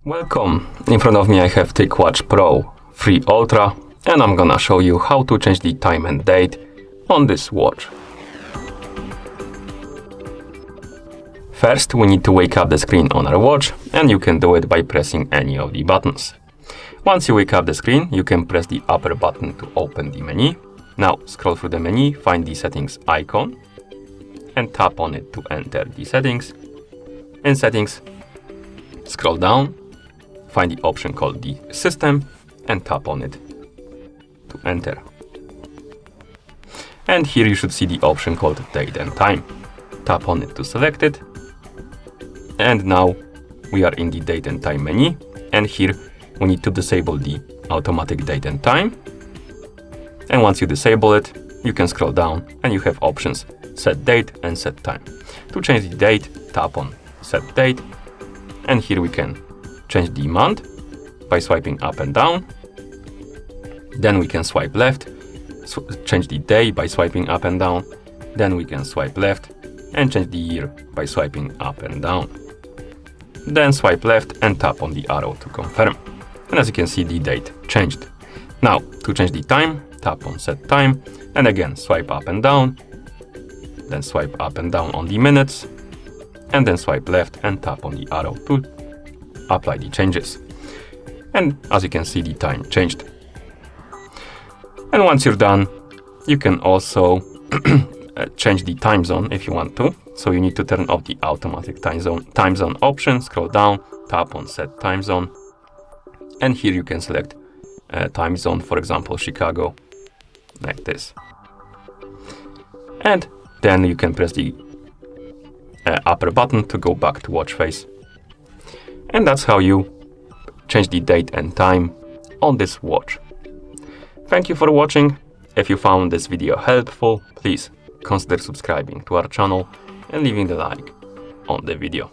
Welcome! In front of me I have TicWatch Pro 3 Ultra and I'm gonna show you how to change the time and date on this watch. First, we need to wake up the screen on our watch, and you can do it by pressing any of the buttons. Once you wake up the screen, you can press the upper button to open the menu. Now scroll through the menu, find the settings icon and tap on it to enter the settings. In settings, scroll down, find the option called the system and tap on it to enter. And here you should see the option called date and time. Tap on it to select it. And now we are in the date and time menu, and here we need to disable the automatic date and time. And once you disable it, you can scroll down and you have options set date and set time. To change the date, tap on set date, and here we can change the month by swiping up and down. Then we can swipe left, change the day by swiping up and down. Then we can swipe left and change the year by swiping up and down. Then swipe left and tap on the arrow to confirm. And as you can see, the date changed. Now, to change the time, tap on set time and again swipe up and down. Then swipe up and down on the minutes and then swipe left and tap on the arrow to apply the changes. And as you can see, the time changed. And once you're done, you can also change the time zone if you want to. So you need to turn off the automatic time zone option, scroll down, tap on set time zone. And here you can select time zone, for example, Chicago, like this. And then you can press the upper button to go back to watch face. And that's how you change the date and time on this watch. Thank you for watching. If you found this video helpful, please consider subscribing to our channel and leaving the like on the video.